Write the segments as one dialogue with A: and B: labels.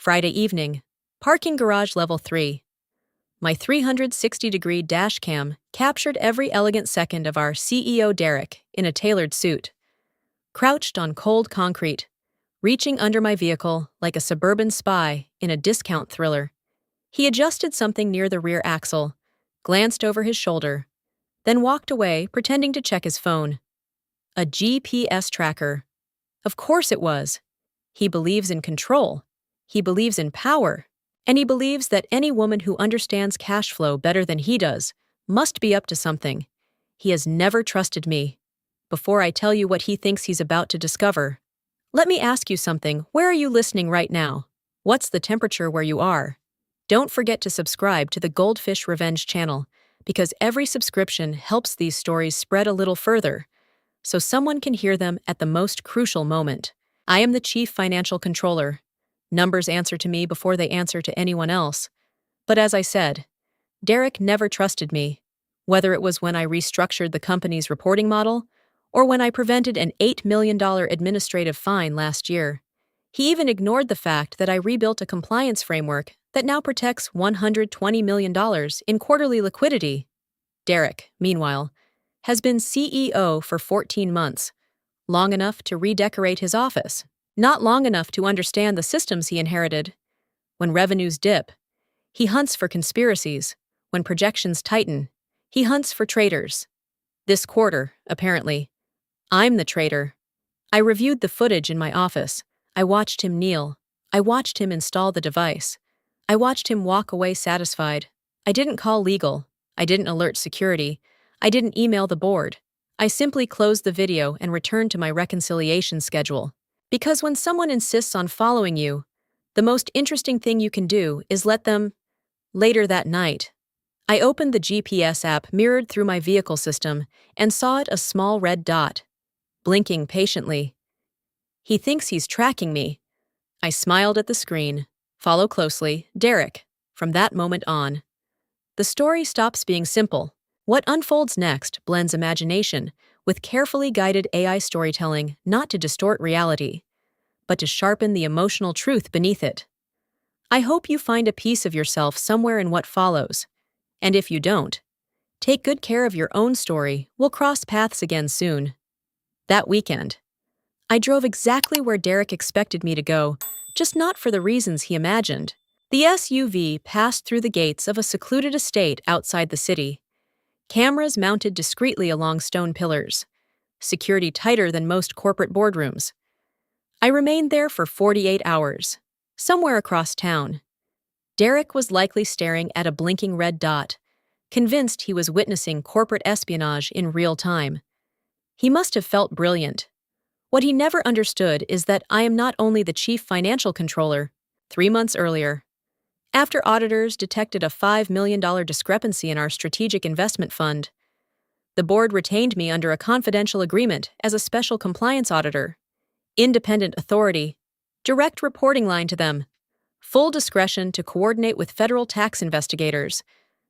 A: Friday evening. Parking garage level 3. My 360-degree dash cam captured every elegant second of our CEO Derek in a tailored suit. Crouched on cold concrete, reaching under my vehicle like a suburban spy in a discount thriller. He adjusted something near the rear axle, glanced over his shoulder, then walked away pretending to check his phone. A GPS tracker. Of course it was. He believes in control. He believes in power. And he believes that any woman who understands cash flow better than he does must be up to something. He has never trusted me. Before I tell you what he thinks he's about to discover, let me ask you something. Where are you listening right now? What's the temperature where you are? Don't forget to subscribe to the Goldfish Revenge channel, because every subscription helps these stories spread a little further, so someone can hear them at the most crucial moment. I am the chief financial controller. Numbers answer to me before they answer to anyone else. But as I said, Derek never trusted me, whether it was when I restructured the company's reporting model or when I prevented an $8 million administrative fine last year. He even ignored the fact that I rebuilt a compliance framework that now protects $120 million in quarterly liquidity. Derek, meanwhile, has been CEO for 14 months, long enough to redecorate his office, not long enough to understand the systems he inherited. When revenues dip, he hunts for conspiracies. When projections tighten, he hunts for traitors. This quarter, apparently, I'm the traitor. I reviewed the footage in my office. I watched him kneel. I watched him install the device. I watched him walk away satisfied. I didn't call legal. I didn't alert security. I didn't email the board. I simply closed the video and returned to my reconciliation schedule. Because when someone insists on following you, the most interesting thing you can do is let them. Later that night, I opened the GPS app mirrored through my vehicle system and saw it a small red dot, blinking patiently. He thinks he's tracking me. I smiled at the screen. Follow closely, Derek. From that moment on, the story stops being simple. What unfolds next blends imagination with carefully guided AI storytelling, not to distort reality, but to sharpen the emotional truth beneath it. I hope you find a piece of yourself somewhere in what follows. And if you don't, take good care of your own story. We'll cross paths again soon. That weekend, I drove exactly where Derek expected me to go, just not for the reasons he imagined. The SUV passed through the gates of a secluded estate outside the city. Cameras mounted discreetly along stone pillars. Security tighter than most corporate boardrooms. I remained there for 48 hours, somewhere across town. Derek was likely staring at a blinking red dot, convinced he was witnessing corporate espionage in real time. He must have felt brilliant. What he never understood is that I am not only the chief financial controller. 3 months earlier, after auditors detected a $5 million discrepancy in our strategic investment fund, the board retained me under a confidential agreement as a special compliance auditor. Independent authority, direct reporting line to them, full discretion to coordinate with federal tax investigators.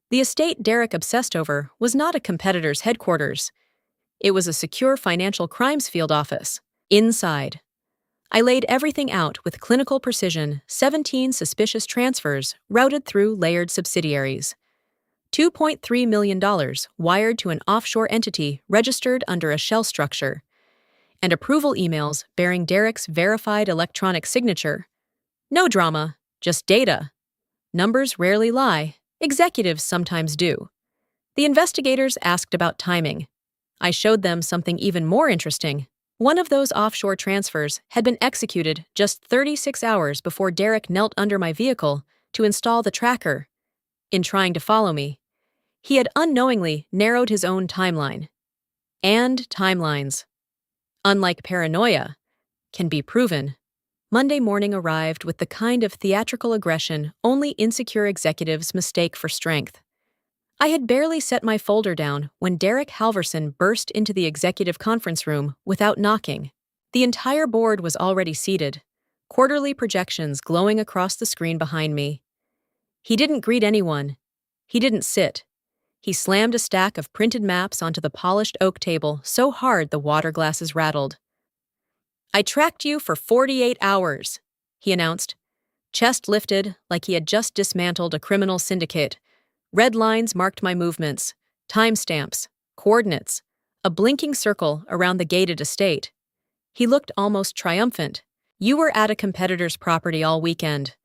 A: The estate Derek obsessed over was not a competitor's headquarters. It was a secure financial crimes field office. Inside, I laid everything out with clinical precision. 17 suspicious transfers routed through layered subsidiaries. $2.3 million wired to an offshore entity registered under a shell structure. And approval emails bearing Derek's verified electronic signature. No drama, just data. Numbers rarely lie. Executives sometimes do. The investigators asked about timing. I showed them something even more interesting. One of those offshore transfers had been executed just 36 hours before Derek knelt under my vehicle to install the tracker. In trying to follow me, he had unknowingly narrowed his own timeline. And timelines, unlike paranoia, can be proven. Monday morning arrived with the kind of theatrical aggression only insecure executives mistake for strength. I had barely set my folder down when Derek Halverson burst into the executive conference room without knocking. The entire board was already seated, quarterly projections glowing across the screen behind me. He didn't greet anyone. He didn't sit. He slammed a stack of printed maps onto the polished oak table so hard the water glasses rattled. "I tracked you for 48 hours, he announced. chest lifted like he had just dismantled a criminal syndicate. Red lines marked my movements, timestamps, coordinates, a blinking circle around the gated estate. He looked almost triumphant. You were at a competitor's property all weekend.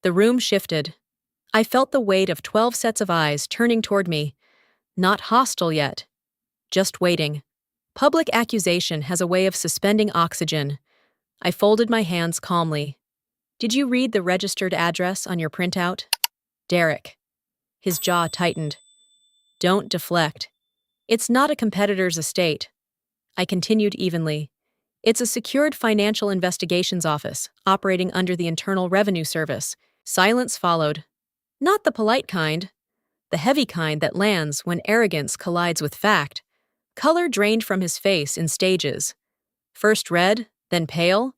A: The room shifted. I felt the weight of 12 sets of eyes turning toward me. Not hostile yet. Just waiting. Public accusation has a way of suspending oxygen. I folded my hands calmly. Did you read the registered address on your printout? Derek. His jaw tightened. Don't deflect. It's not a competitor's estate. I continued evenly. It's a secured financial investigations office, operating under the Internal Revenue Service. Silence followed. Not the polite kind. The heavy kind that lands when arrogance collides with fact. Color drained from his face in stages. First red, then pale.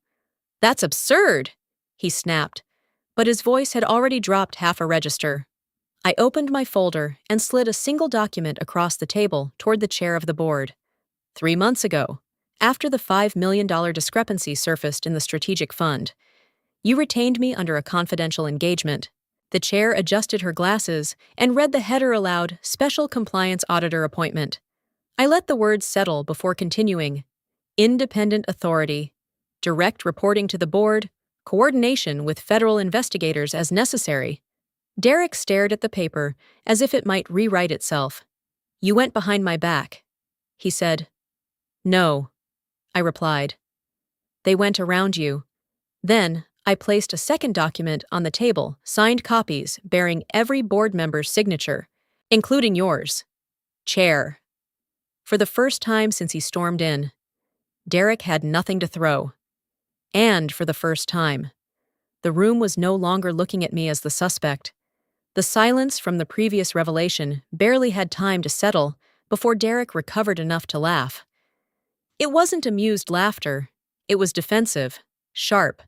A: That's absurd, he snapped, but his voice had already dropped half a register. I opened my folder and slid a single document across the table toward the chair of the board. 3 months ago, after the $5 million discrepancy surfaced in the strategic fund, you retained me under a confidential engagement. The chair adjusted her glasses and read the header aloud, Special Compliance Auditor Appointment. I let the words settle before continuing. Independent authority, direct reporting to the board, coordination with federal investigators as necessary. Derek stared at the paper as if it might rewrite itself. You went behind my back, he said. No, I replied. They went around you. Then, I placed a second document on the table, signed copies bearing every board member's signature, including yours. Chair. For the first time since he stormed in, Derek had nothing to throw. And for the first time, the room was no longer looking at me as the suspect. The silence from the previous revelation barely had time to settle before Derek recovered enough to laugh. It wasn't amused laughter. It was defensive, sharp,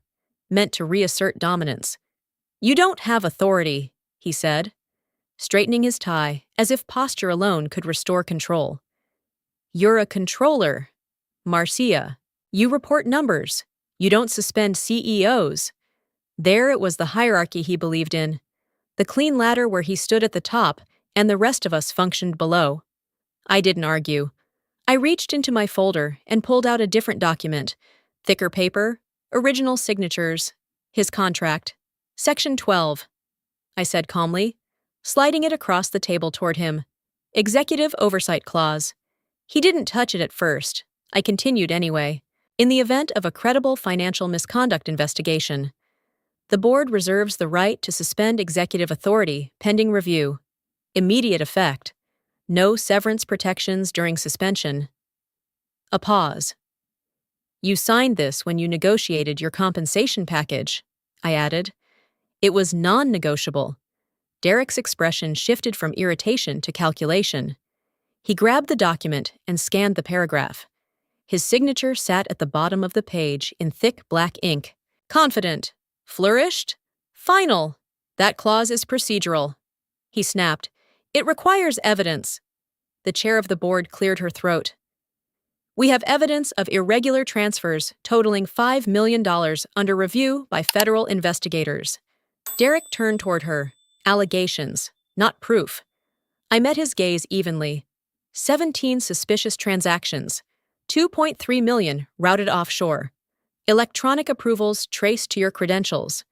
A: meant to reassert dominance. You don't have authority, he said, straightening his tie as if posture alone could restore control. You're a controller, Marcia. You report numbers. You don't suspend CEOs. There it was the hierarchy he believed in. The clean ladder where he stood at the top and the rest of us functioned below. I didn't argue. I reached into my folder and pulled out a different document. Thicker paper, original signatures, his contract. Section 12. I said calmly, sliding it across the table toward him. Executive Oversight Clause. He didn't touch it at first. I continued anyway. In the event of a credible financial misconduct investigation, the board reserves the right to suspend executive authority pending review. Immediate effect. No severance protections during suspension. A pause. You signed this when you negotiated your compensation package, I added. It was non-negotiable. Derek's expression shifted from irritation to calculation. He grabbed the document and scanned the paragraph. His signature sat at the bottom of the page in thick black ink. Confident. Flourished. Final. That clause is procedural. He snapped. It requires evidence. The chair of the board cleared her throat. We have evidence of irregular transfers totaling $5 million under review by federal investigators. Derek turned toward her. Allegations, not proof. I met his gaze evenly. 17 suspicious transactions. 2.3 million routed offshore. Electronic approvals traced to your credentials.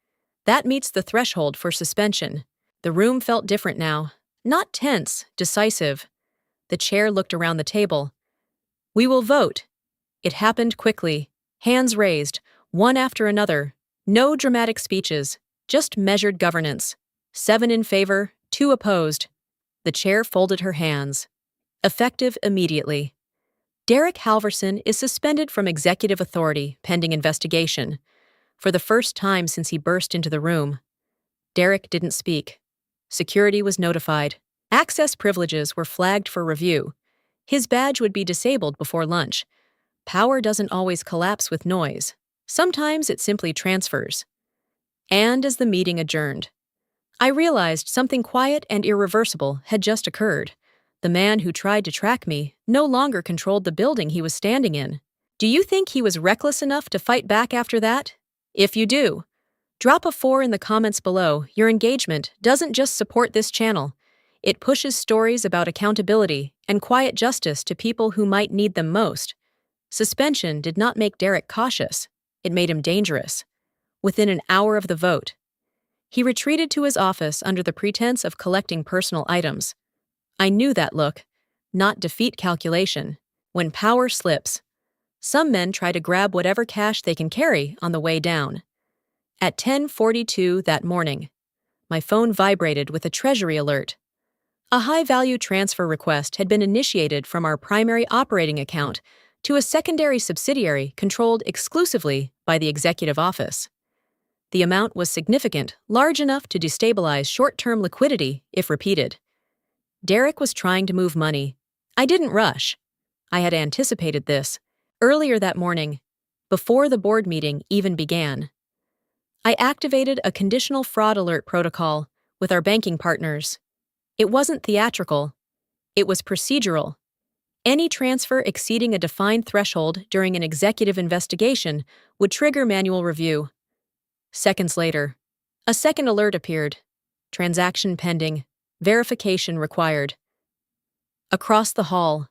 A: That meets the threshold for suspension. The room felt different now. Not tense, decisive. The chair looked around the table. We will vote. It happened quickly. Hands raised, one after another. No dramatic speeches, just measured governance. 7 in favor, 2 opposed. The chair folded her hands. Effective immediately. Derek Halverson is suspended from executive authority pending investigation. For the first time since he burst into the room. Derek didn't speak. Security was notified. Access privileges were flagged for review. His badge would be disabled before lunch. Power doesn't always collapse with noise. Sometimes it simply transfers. And as the meeting adjourned, I realized something quiet and irreversible had just occurred. The man who tried to track me no longer controlled the building he was standing in. Do you think he was reckless enough to fight back after that? If you do, Drop a 4 in the comments below. Your engagement doesn't just support this channel, it pushes stories about accountability and quiet justice to people who might need them most. Suspension did not make Derek cautious, it made him dangerous. Within an hour of the vote, he retreated to his office under the pretense of collecting personal items. I knew that look, not defeat calculation. When power slips, some men try to grab whatever cash they can carry on the way down. At 10:42 that morning, my phone vibrated with a Treasury alert. A high-value transfer request had been initiated from our primary operating account to a secondary subsidiary controlled exclusively by the executive office. The amount was significant, large enough to destabilize short-term liquidity if repeated. Derek was trying to move money. I didn't rush. I had anticipated this earlier that morning, before the board meeting even began. I activated a conditional fraud alert protocol with our banking partners. It wasn't theatrical. It was procedural. Any transfer exceeding a defined threshold during an executive investigation would trigger manual review. Seconds later, a second alert appeared. Transaction pending. Verification required. Across the hall,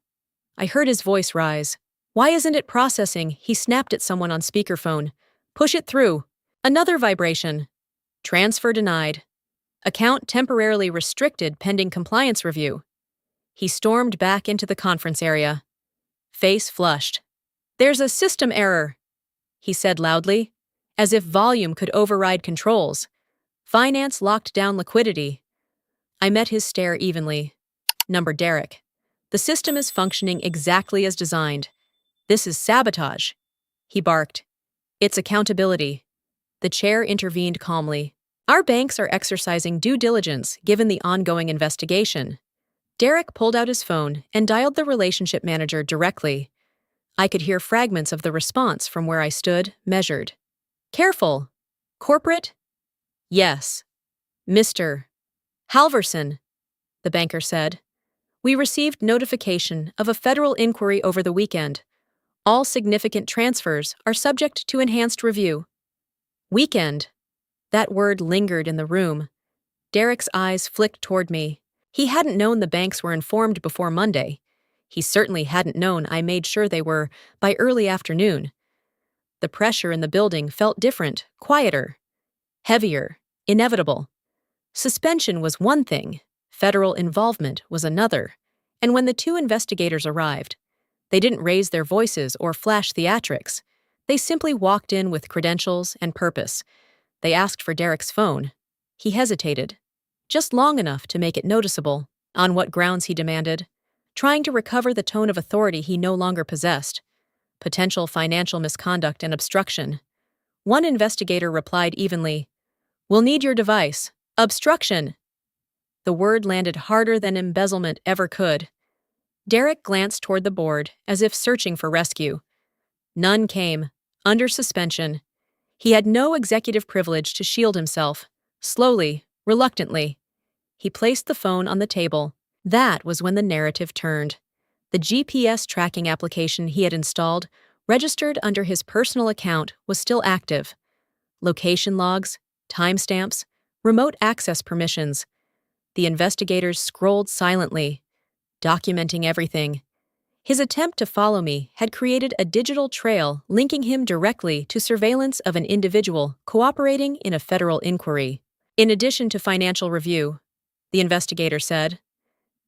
A: I heard his voice rise. "Why isn't it processing?" He snapped at someone on speakerphone. "Push it through." Another vibration. Transfer denied. Account temporarily restricted pending compliance review. He stormed back into the conference area. Face flushed. "There's a system error," he said loudly, as if volume could override controls. Finance locked down liquidity. I met his stare evenly. Number Derek. The system is functioning exactly as designed. This is sabotage, he barked. It's accountability. The chair intervened calmly. Our banks are exercising due diligence given the ongoing investigation. Derek pulled out his phone and dialed the relationship manager directly. I could hear fragments of the response from where I stood, measured. Careful. Corporate? Yes. Mr. Halverson, the banker said. We received notification of a federal inquiry over the weekend. All significant transfers are subject to enhanced review. Weekend. That word lingered in the room. Derek's eyes flicked toward me. He hadn't known the banks were informed before Monday. He certainly hadn't known I made sure they were by early afternoon. The pressure in the building felt different, quieter, heavier, inevitable. Suspension was one thing, federal involvement was another. And when the two investigators arrived, they didn't raise their voices or flash theatrics. They simply walked in with credentials and purpose. They asked for Derek's phone. He hesitated, just long enough to make it noticeable. On what grounds, he demanded, trying to recover the tone of authority he no longer possessed. Potential financial misconduct and obstruction. One investigator replied evenly, "We'll need your device. Obstruction." The word landed harder than embezzlement ever could. Derek glanced toward the board as if searching for rescue. None came, under suspension. He had no executive privilege to shield himself. Slowly, reluctantly, he placed the phone on the table. That was when the narrative turned. The GPS tracking application he had installed, registered under his personal account, was still active. Location logs, timestamps, remote access permissions. The investigators scrolled silently, documenting everything. His attempt to follow me had created a digital trail linking him directly to surveillance of an individual cooperating in a federal inquiry. In addition to financial review, the investigator said,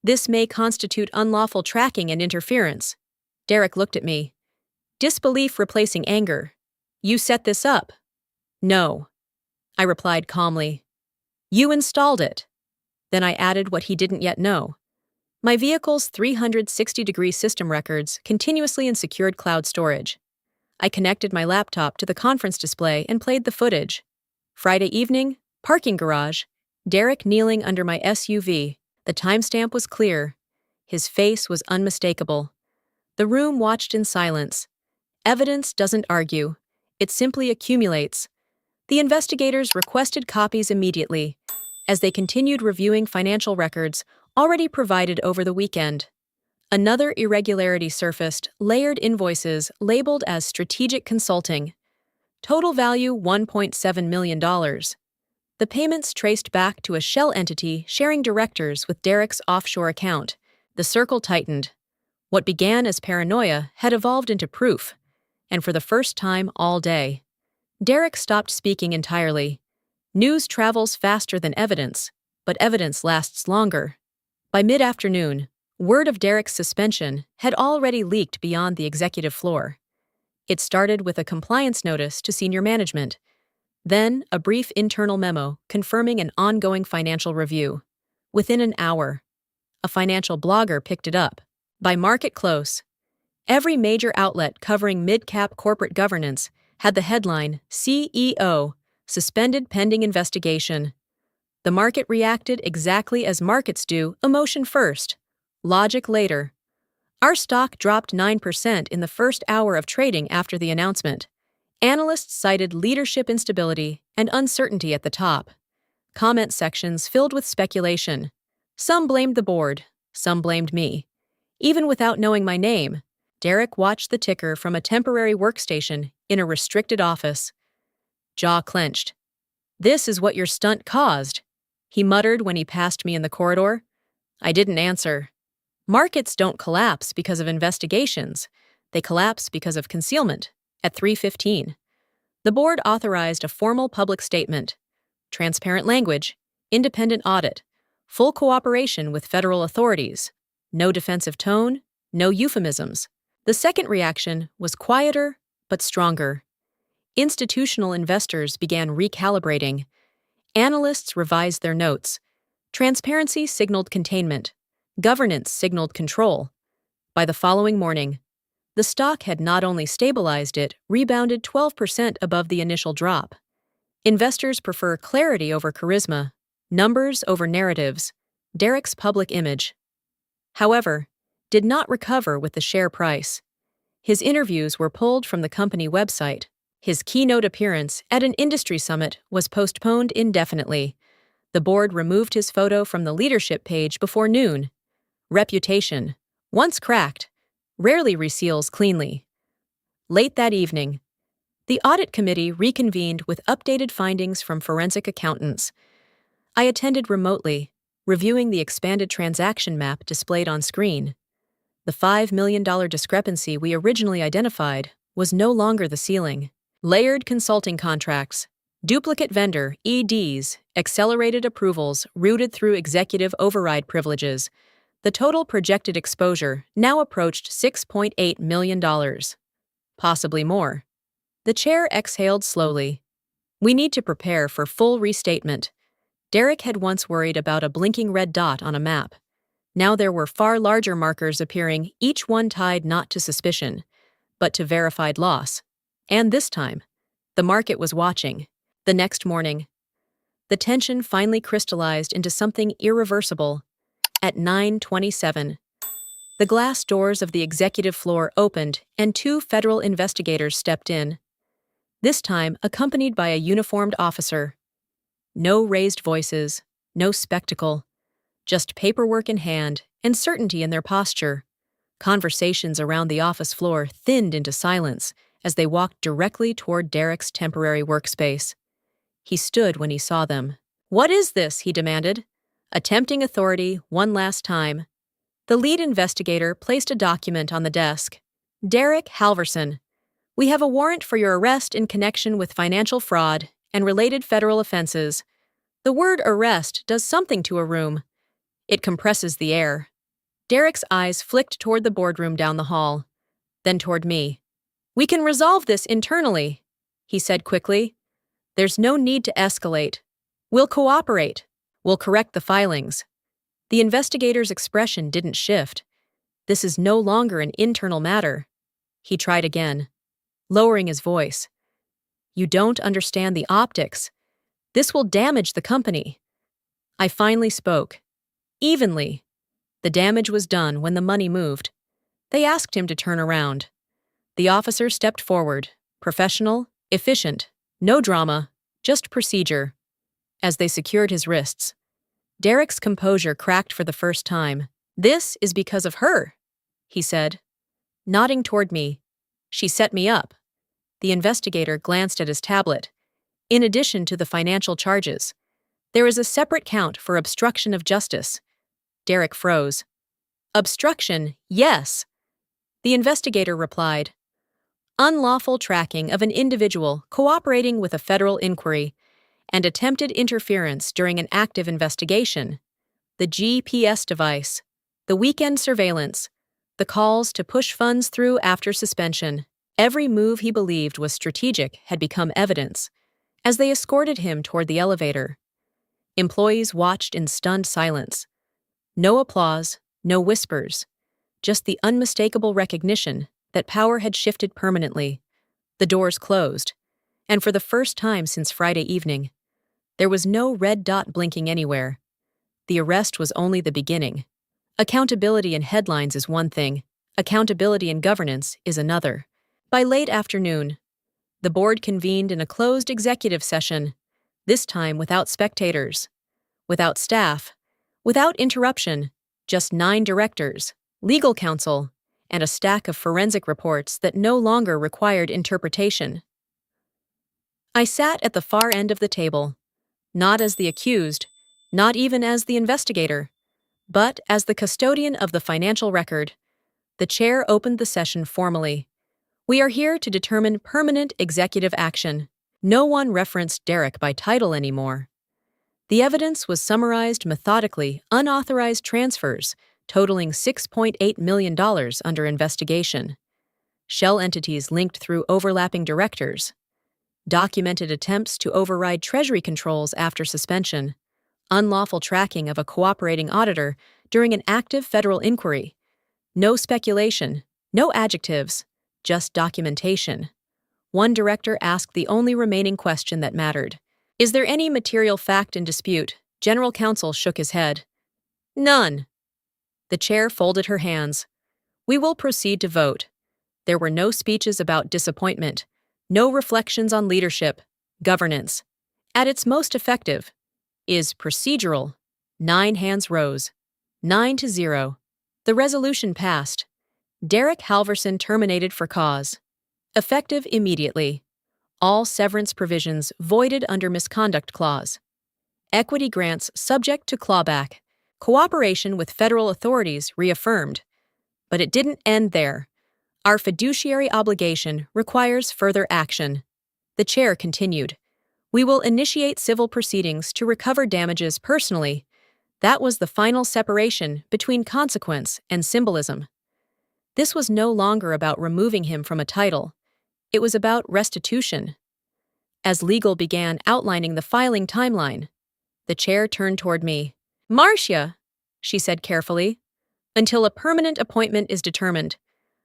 A: this may constitute unlawful tracking and interference. Derek looked at me. Disbelief replacing anger. You set this up? No, I replied calmly. You installed it. Then I added what he didn't yet know. My vehicle's 360-degree system records continuously in secured cloud storage. I connected my laptop to the conference display and played the footage. Friday evening, parking garage, Derek kneeling under my SUV. The timestamp was clear. His face was unmistakable. The room watched in silence. Evidence doesn't argue. It simply accumulates. The investigators requested copies immediately, as they continued reviewing financial records already provided over the weekend. Another irregularity surfaced, layered invoices labeled as strategic consulting. Total value $1.7 million. The payments traced back to a shell entity sharing directors with Derek's offshore account. The circle tightened. What began as paranoia had evolved into proof, and for the first time all day, Derek stopped speaking entirely. News travels faster than evidence, but evidence lasts longer. By mid-afternoon, word of Derek's suspension had already leaked beyond the executive floor. It started with a compliance notice to senior management, then a brief internal memo confirming an ongoing financial review. Within an hour, a financial blogger picked it up. By market close, every major outlet covering mid-cap corporate governance had the headline, CEO, suspended pending investigation. The market reacted exactly as markets do, emotion first, logic later. Our stock dropped 9% in the first hour of trading after the announcement. Analysts cited leadership instability and uncertainty at the top. Comment sections filled with speculation. Some blamed the board, some blamed me. Even without knowing my name, Derek watched the ticker from a temporary workstation in a restricted office. Jaw clenched. "This is what your stunt caused," he muttered when he passed me in the corridor. I didn't answer. Markets don't collapse because of investigations. They collapse because of concealment. At 3:15, the board authorized a formal public statement. Transparent language, independent audit, full cooperation with federal authorities. No defensive tone, no euphemisms. The second reaction was quieter but stronger. Institutional investors began recalibrating. Analysts revised their notes. Transparency signaled containment. Governance signaled control. By the following morning, the stock had not only stabilized, it rebounded 12% above the initial drop. Investors prefer clarity over charisma, numbers over narratives. Derek's public image, however, did not recover with the share price. His interviews were pulled from the company website. His keynote appearance at an industry summit was postponed indefinitely. The board removed his photo from the leadership page before noon. Reputation, once cracked, rarely reseals cleanly. Late that evening, the audit committee reconvened with updated findings from forensic accountants. I attended remotely, reviewing the expanded transaction map displayed on screen. The $5 million discrepancy we originally identified was no longer the ceiling. Layered consulting contracts, duplicate vendor EDs, accelerated approvals routed through executive override privileges. The total projected exposure now approached $6.8 million. Possibly more. The chair exhaled slowly. We need to prepare for full restatement. Derek had once worried about a blinking red dot on a map. Now there were far larger markers appearing, each one tied not to suspicion, but to verified loss. And this time, the market was watching. The next morning, the tension finally crystallized into something irreversible. At 9:27, the glass doors of the executive floor opened and two federal investigators stepped in, this time accompanied by a uniformed officer. No raised voices, no spectacle, just paperwork in hand and certainty in their posture. Conversations around the office floor thinned into silence as they walked directly toward Derek's temporary workspace. He stood when he saw them. "What is this?" he demanded, attempting authority one last time. The lead investigator placed a document on the desk. "Derek Halverson, we have a warrant for your arrest in connection with financial fraud and related federal offenses." The word arrest does something to a room. It compresses the air. Derek's eyes flicked toward the boardroom down the hall, then toward me. "We can resolve this internally," he said quickly. "There's no need to escalate. We'll cooperate. We'll correct the filings." The investigator's expression didn't shift. "This is no longer an internal matter." He tried again, lowering his voice. "You don't understand the optics. This will damage the company." I finally spoke. Evenly. The damage was done when the money moved. They asked him to turn around. The officer stepped forward, professional, efficient, no drama, just procedure. As they secured his wrists, Derek's composure cracked for the first time. "This is because of her," he said, nodding toward me. "She set me up." The investigator glanced at his tablet. In addition to the financial charges, there is a separate count for obstruction of justice. Derek froze. Obstruction, yes. The investigator replied. Unlawful tracking of an individual cooperating with a federal inquiry and attempted interference during an active investigation. The GPS device, the weekend surveillance, the calls to push funds through after suspension. Every move he believed was strategic had become evidence. As they escorted him toward the elevator, employees watched in stunned silence. No applause, no whispers, just the unmistakable recognition that power had shifted permanently. The doors closed, and for the first time since Friday evening, there was no red dot blinking anywhere. The arrest was only the beginning. Accountability in headlines is one thing, accountability in governance is another. By late afternoon, the board convened in a closed executive session, this time without spectators, without staff, without interruption, just 9 directors, legal counsel, and a stack of forensic reports that no longer required interpretation. I sat at the far end of the table, not as the accused, not even as the investigator, but as the custodian of the financial record. The chair opened the session formally. We are here to determine permanent executive action. No one referenced Derek by title anymore. The evidence was summarized methodically, unauthorized transfers, totaling $6.8 million under investigation. Shell entities linked through overlapping directors. Documented attempts to override Treasury controls after suspension. Unlawful tracking of a cooperating auditor during an active federal inquiry. No speculation, no adjectives, just documentation. One director asked the only remaining question that mattered. Is there any material fact in dispute? General counsel shook his head. None. The chair folded her hands. We will proceed to vote. There were no speeches about disappointment, no reflections on leadership, governance. At its most effective, is procedural. 9 hands rose. 9-0. The resolution passed. Derek Halverson terminated for cause. Effective immediately. All severance provisions voided under misconduct clause. Equity grants subject to clawback. Cooperation with federal authorities reaffirmed. But it didn't end there. Our fiduciary obligation requires further action. The chair continued. We will initiate civil proceedings to recover damages personally. That was the final separation between consequence and symbolism. This was no longer about removing him from a title. It was about restitution. As legal began outlining the filing timeline, the chair turned toward me. Marcia, she said carefully, until a permanent appointment is determined,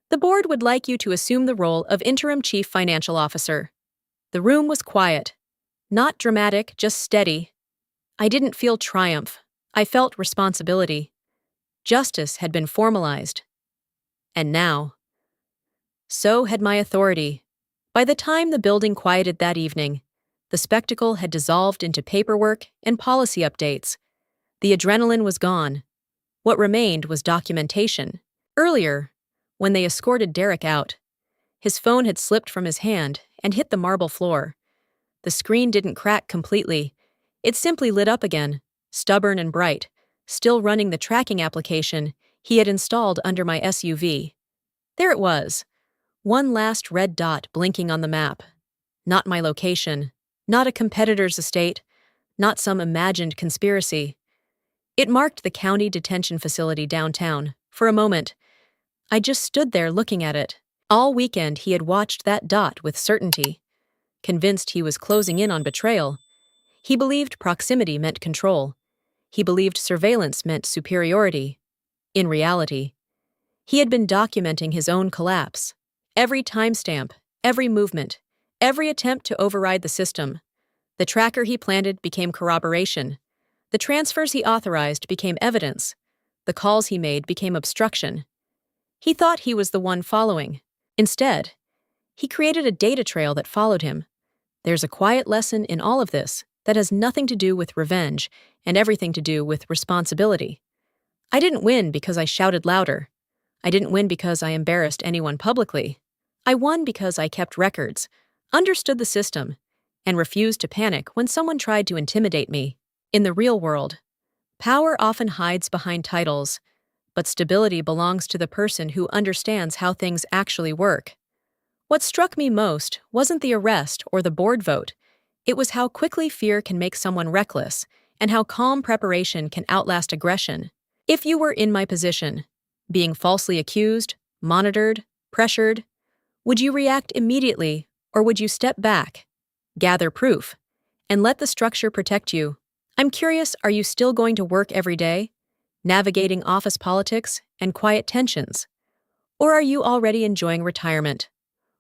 A: the board would like you to assume the role of interim chief financial officer. The room was quiet. Not dramatic, just steady. I didn't feel triumph. I felt responsibility. Justice had been formalized. And now, so had my authority. By the time the building quieted that evening, the spectacle had dissolved into paperwork and policy updates. The adrenaline was gone. What remained was documentation. Earlier, when they escorted Derek out, his phone had slipped from his hand and hit the marble floor. The screen didn't crack completely. It simply lit up again, stubborn and bright, still running the tracking application he had installed under my SUV. There it was. One last red dot blinking on the map. Not my location, not a competitor's estate, not some imagined conspiracy. It marked the county detention facility downtown. For a moment, I just stood there looking at it. All weekend he had watched that dot with certainty. Convinced he was closing in on betrayal. He believed proximity meant control. He believed surveillance meant superiority. In reality, he had been documenting his own collapse. Every timestamp, every movement, every attempt to override the system. The tracker he planted became corroboration. The transfers he authorized became evidence. The calls he made became obstruction. He thought he was the one following. Instead, he created a data trail that followed him. There's a quiet lesson in all of this that has nothing to do with revenge and everything to do with responsibility. I didn't win because I shouted louder. I didn't win because I embarrassed anyone publicly. I won because I kept records. understood the system, and refused to panic when someone tried to intimidate me. In the real world, power often hides behind titles, but stability belongs to the person who understands how things actually work. What struck me most wasn't the arrest or the board vote, it was how quickly fear can make someone reckless and how calm preparation can outlast aggression. If you were in my position, being falsely accused, monitored, pressured, would you react immediately or would you step back, gather proof, and let the structure protect you? I'm curious, are you still going to work every day, navigating office politics and quiet tensions? Or are you already enjoying retirement,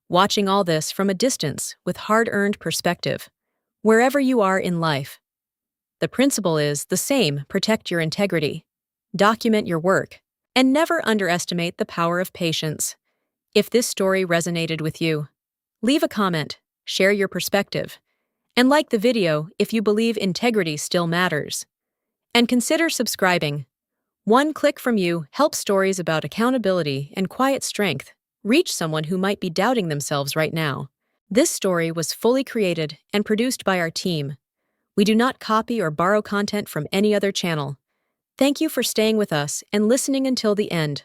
A: watching all this from a distance with hard-earned perspective? Wherever you are in life, the principle is the same: protect your integrity, document your work, and never underestimate the power of patience. If this story resonated with you, leave a comment, share your perspective, and like the video if you believe integrity still matters. And consider subscribing. One click from you helps stories about accountability and quiet strength reach someone who might be doubting themselves right now. This story was fully created and produced by our team. We do not copy or borrow content from any other channel. Thank you for staying with us and listening until the end.